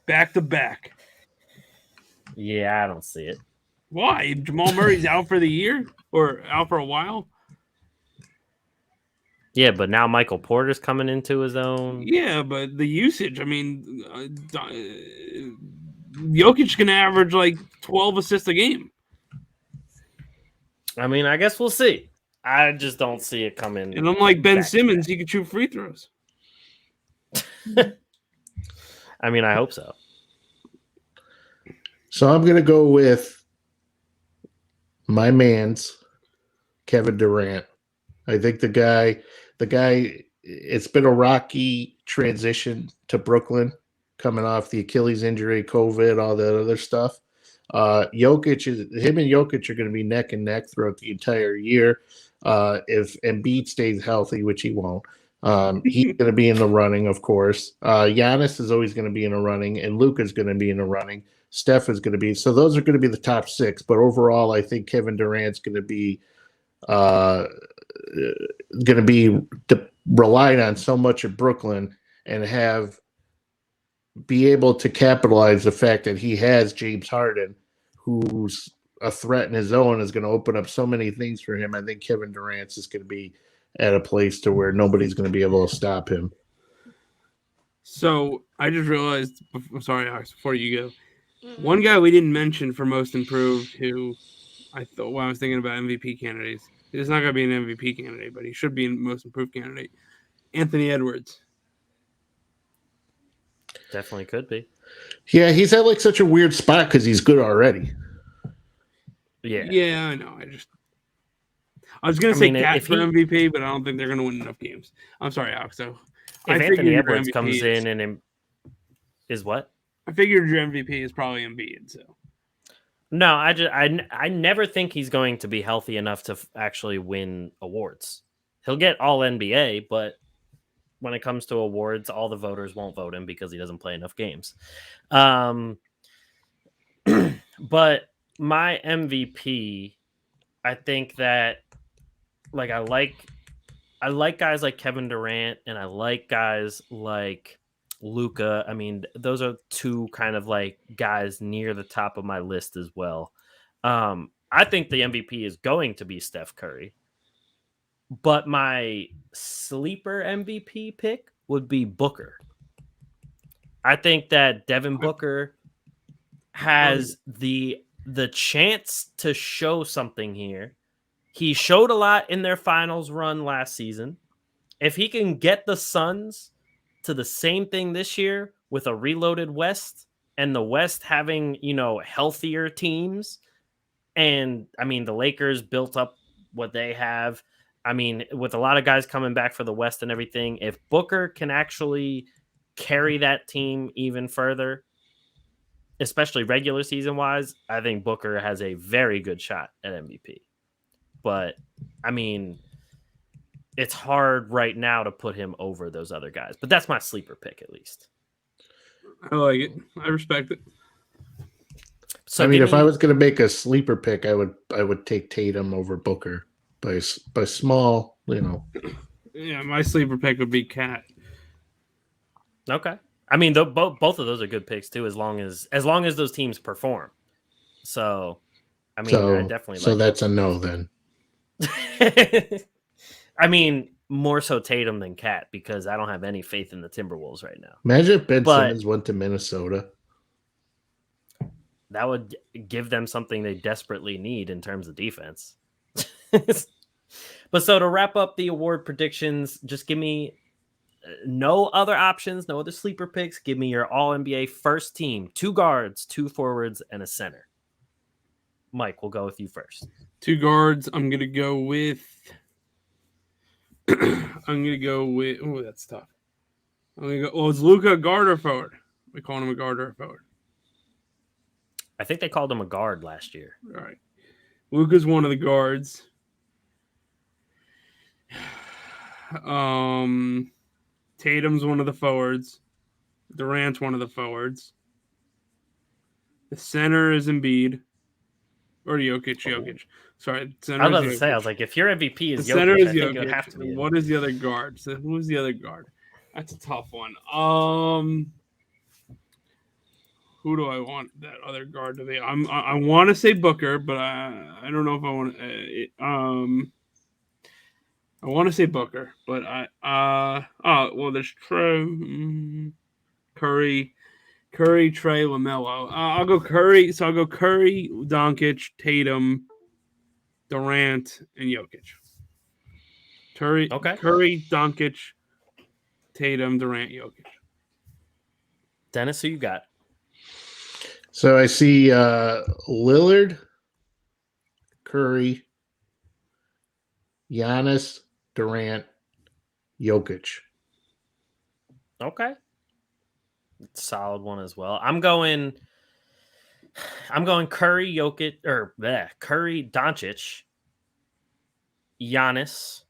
Back to back. Yeah, I don't see it. Why? Jamal Murray's out for the year or out for a while? Yeah, but now Michael Porter's coming into his own. Yeah, but the usage, I mean, Jokic can average like 12 assists a game. I mean, I guess we'll see. I just don't see it coming. And unlike Ben Simmons, he can shoot free throws. I mean, I hope so. So I'm going to go with my man's Kevin Durant. I think the guy, it's been a rocky transition to Brooklyn coming off the Achilles injury, COVID, all that other stuff. Him and Jokic are going to be neck and neck throughout the entire year. If Embiid stays healthy, which he won't, he's going to be in the running, of course. Giannis is always going to be in the running, and Luka's going to be in the running. Steph is going to be. So those are going to be the top six. But overall, I think Kevin Durant's going to be relied on so much of Brooklyn and be able to capitalize the fact that he has James Harden, who's a threat in his own, is going to open up so many things for him. I think Kevin Durant's is going to be at a place to where nobody's going to be able to stop him. So I just realized, sorry, Alex, before you go, one guy we didn't mention for most improved who I thought when I was thinking about MVP candidates, he's not going to be an MVP candidate, but he should be a most improved candidate. Anthony Edwards. Definitely could be. Yeah, he's at like such a weird spot because he's good already. Yeah, I know. I was going to say Cat for MVP, but I don't think they're going to win enough games. I'm sorry, Alex. So if Anthony Edwards comes in and is what? I figured your MVP is probably Embiid. So no, I never think he's going to be healthy enough to actually win awards. He'll get all NBA, but when it comes to awards, all the voters won't vote him because he doesn't play enough games. But my MVP, I think that I like guys like Kevin Durant, and I like guys like Luka. I mean, those are two kind of like guys near the top of my list as well. I think the MVP is going to be Steph Curry, but my sleeper MVP pick would be Booker. I think that Devin Booker has the chance to show something here. He showed a lot in their finals run last season. If he can get the Suns to the same thing this year with a reloaded West and the West having, healthier teams, and I mean, the Lakers built up what they have. I mean, with a lot of guys coming back for the West and everything, if Booker can actually carry that team even further, especially regular season wise, I think Booker has a very good shot at MVP. But I mean, it's hard right now to put him over those other guys. But that's my sleeper pick, at least. I like it. I respect it. So I mean, if I was going to make a sleeper pick, I would take Tatum over Booker by small, Yeah, my sleeper pick would be Cat. Okay. I mean, both of those are good picks too, as long as those teams perform. So, I mean, I definitely. So that's a no then. I mean, more so Tatum than Cat because I don't have any faith in the Timberwolves right now. Imagine if Ben Simmons went to Minnesota. That would give them something they desperately need in terms of defense. But so to wrap up the award predictions, just give me no other options, no other sleeper picks. Give me your all-NBA first team, 2 guards, 2 forwards, and a center. Mike, we'll go with you first. 2 guards. I'm going to go with... Oh, that's tough. I'm going to go... Well, is Luka a guard or forward? We call him a guard or a forward? I think they called him a guard last year. All right. Luka's one of the guards. Tatum's one of the forwards. Durant's one of the forwards. The center is Embiid. Or Jokic. Sorry. I was about to say, I was like, if your MVP is the center Jokic, is I think Jokic. it would have to be. What is the other guard? So who's the other guard? That's a tough one. Who do I want that other guard to be? I want to say Booker, but I don't know if I want to. I want to say Booker, but there's Trey, Curry, Trey, LaMelo. I'll go Curry. So I'll go Curry, Doncic, Tatum, Durant, and Jokic. Curry, Doncic, Tatum, Durant, Jokic. Dennis, who you got? So I see Lillard, Curry, Giannis, Durant, Jokic. Okay. Solid one as well. I'm going Curry, Jokic, Curry, Doncic, Giannis,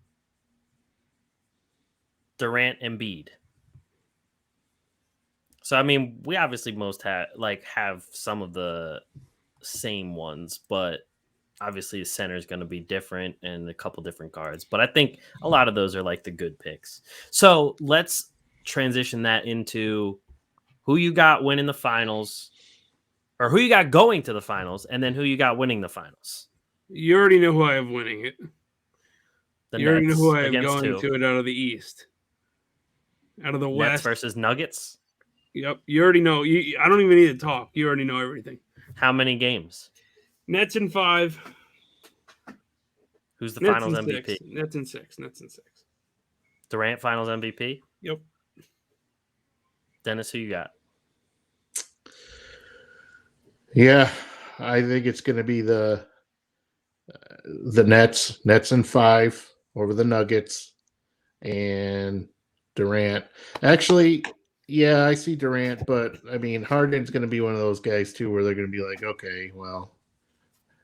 Durant, Embiid. So I mean, we obviously most have some of the same ones, but obviously the center is going to be different and a couple different guards. But I think a lot of those are like the good picks. So let's transition that into who you got winning the finals, or who you got going to the finals, and then who you got winning the finals. You already know who I have winning it. You already know who I have going to it out of the East. Out of the West. Nets versus Nuggets? Yep. You already know. I don't even need to talk. You already know everything. How many games? Nets in 5. Who's the Nets finals in MVP? 6. Nets in 6. Nets in 6. Durant finals MVP? Yep. Dennis, who you got? Yeah, I think it's going to be the Nets in 5 over the Nuggets, and Durant. Actually, yeah, I see Durant, but I mean Harden's going to be one of those guys too, where they're going to be like, okay, well,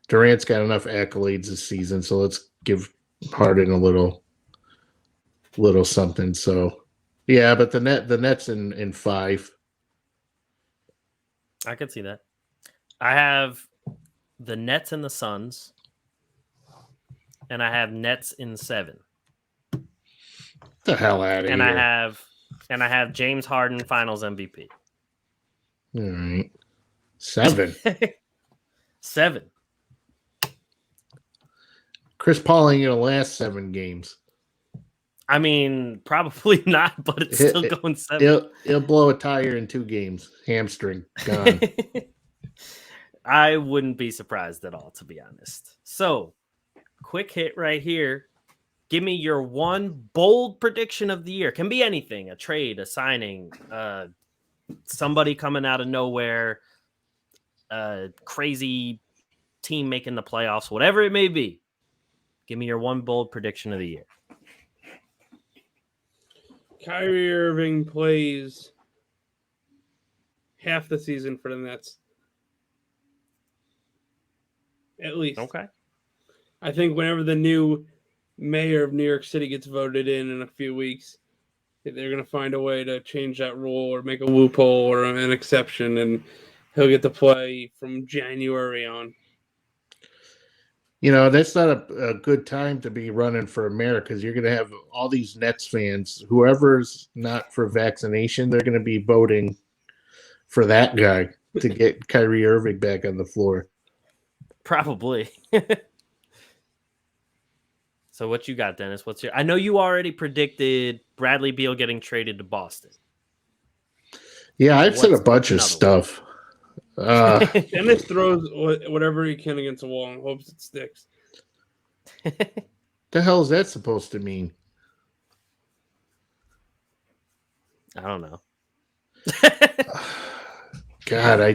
Durant's got enough accolades this season, so let's give Harden a little something. So, yeah, but the Nets in 5. I could see that. I have the Nets and the Suns, and I have Nets in 7. The hell out of here! And I have James Harden finals MVP. All right, 7. 7. Chris Paul ain't gonna last 7 games. I mean, probably not, but it's still going 7. He'll blow a tire in 2 games. Hamstring gone. I wouldn't be surprised at all, to be honest. So, quick hit right here. Give me your one bold prediction of the year. Can be anything: a trade, a signing, somebody coming out of nowhere, a crazy team making the playoffs, whatever it may be. Give me your one bold prediction of the year. Kyrie Irving plays half the season for the Nets. At least. Okay. I think whenever the new mayor of New York City gets voted in a few weeks, they're going to find a way to change that rule or make a loophole or an exception, and he'll get to play from January on. You know, that's not a good time to be running for mayor, because you're going to have all these Nets fans. Whoever's not for vaccination, they're going to be voting for that guy to get Kyrie Irving back on the floor. Probably. So what you got, Dennis? I know you already predicted Bradley Beal getting traded to Boston. Yeah, I've said a bunch of stuff. Dennis throws whatever he can against the wall and hopes it sticks. The hell is that supposed to mean? I don't know. God, I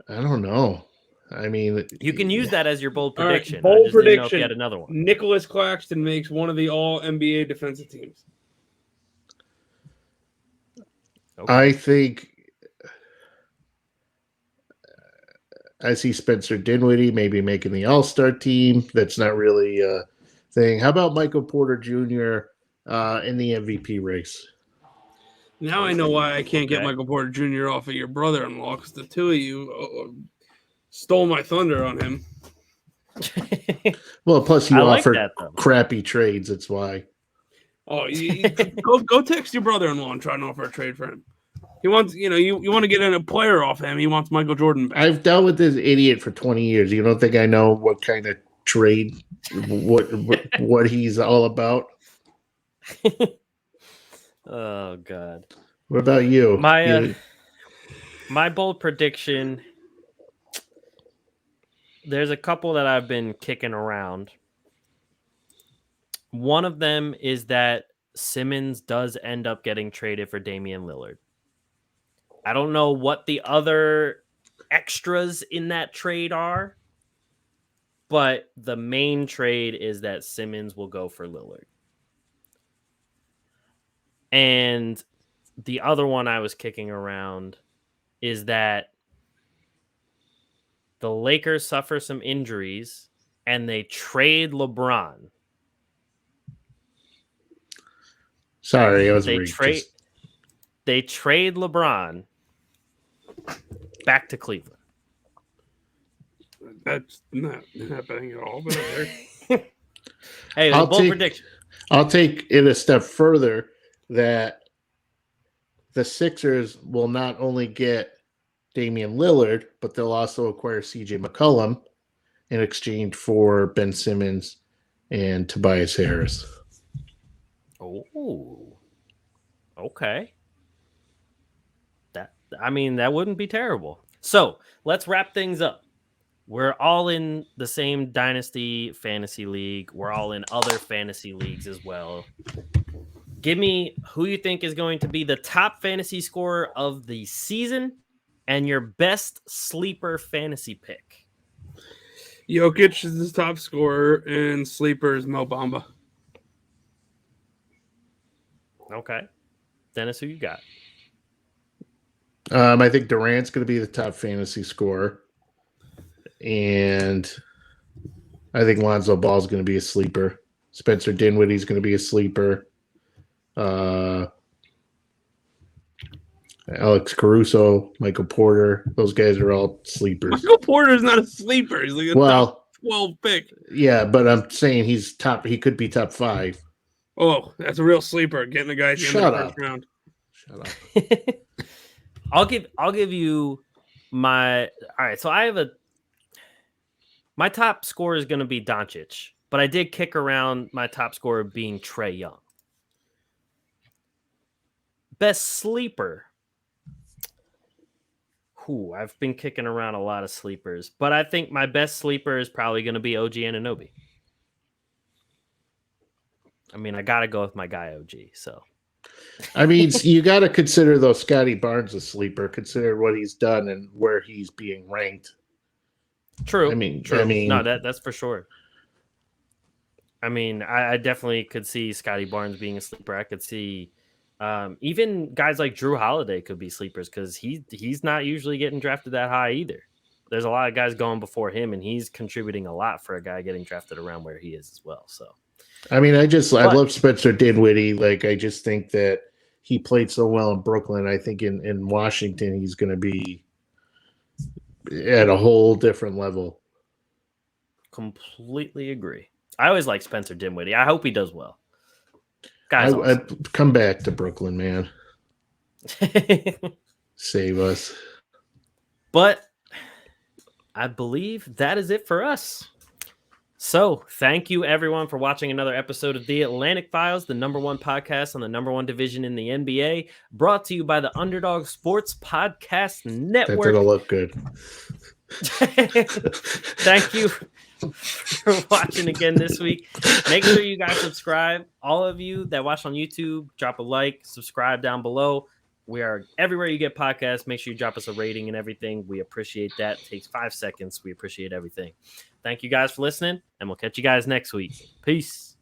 don't know. I mean, you can use that as your bold prediction. Right, bold prediction. Didn't know if you had another one. Nicholas Claxton makes one of the All NBA defensive teams. Okay. I think I see Spencer Dinwiddie maybe making the All-Star team. That's not really a thing. How about Michael Porter Jr. In the MVP race? Now I know why I can't get Michael Porter Jr. off of your brother-in-law, because the two of you stole my thunder on him. Well, plus you offered crappy trades. That's why. Oh, go text your brother-in-law and try and offer a trade for him. He wants, you want to get in a player off him. He wants Michael Jordan back. I've dealt with this idiot for 20 years. You don't think I know what kind of trade, what he's all about? Oh God. What about you? My bold prediction. There's a couple that I've been kicking around. One of them is that Simmons does end up getting traded for Damian Lillard. I don't know what the other extras in that trade are, but the main trade is that Simmons will go for Lillard. And the other one I was kicking around is that the Lakers suffer some injuries and they trade LeBron. Sorry, I was They trade LeBron back to Cleveland. That's not happening at all. But Hey, I'll bold take- prediction. I'll take it a step further that the Sixers will not only get Damian Lillard, but they'll also acquire CJ McCollum in exchange for Ben Simmons and Tobias Harris. Oh, okay. That wouldn't be terrible. So let's wrap things up. We're all in the same Dynasty Fantasy League. We're all in other fantasy leagues as well. Give me who you think is going to be the top fantasy scorer of the season and your best sleeper fantasy pick. Jokic is the top scorer, and sleeper is Mo Bamba. Okay. Dennis, who you got? I think Durant's going to be the top fantasy scorer. And I think Lonzo Ball is going to be a sleeper. Spencer Dinwiddie's going to be a sleeper. Alex Caruso, Michael Porter, those guys are all sleepers. Michael Porter's not a sleeper. He's like a top 12 pick. Yeah, but I'm saying he's top. He could be top 5. Oh, that's a real sleeper. Getting the guy at the end of the first round. Shut up. I'll give you my all right. So I have my top scorer is going to be Doncic, but I did kick around my top scorer being Trae Young. Best sleeper. I've been kicking around a lot of sleepers, but I think my best sleeper is probably going to be OG Anunoby. I mean, I got to go with my guy OG. So, I mean, you got to consider though Scotty Barnes a sleeper. Consider what he's done and where he's being ranked. True. I mean, no, that's for sure. I mean, I definitely could see Scotty Barnes being a sleeper. I could see even guys like Drew Holiday could be sleepers because he's not usually getting drafted that high either. There's a lot of guys going before him, and he's contributing a lot for a guy getting drafted around where he is as well. So, I mean, I love Spencer Dinwiddie. Like, I just think that he played so well in Brooklyn. I think in Washington, he's going to be at a whole different level. Completely agree. I always like Spencer Dinwiddie. I hope he does well. Guys, I'd come back to Brooklyn, man. Save us. But I believe that is it for us. So thank you, everyone, for watching another episode of the Atlantic Files, the #1 podcast on the #1 division in the NBA, brought to you by the Underdog Sports Podcast Network. That didn't look good. Thank you for watching again this week. Make sure you guys subscribe. All of you that watch on YouTube, drop a like, subscribe down below. We are everywhere you get podcasts. Make sure you drop us a rating and everything. We appreciate that. It takes 5 seconds. We appreciate everything. Thank you guys for listening, and we'll catch you guys next week. Peace.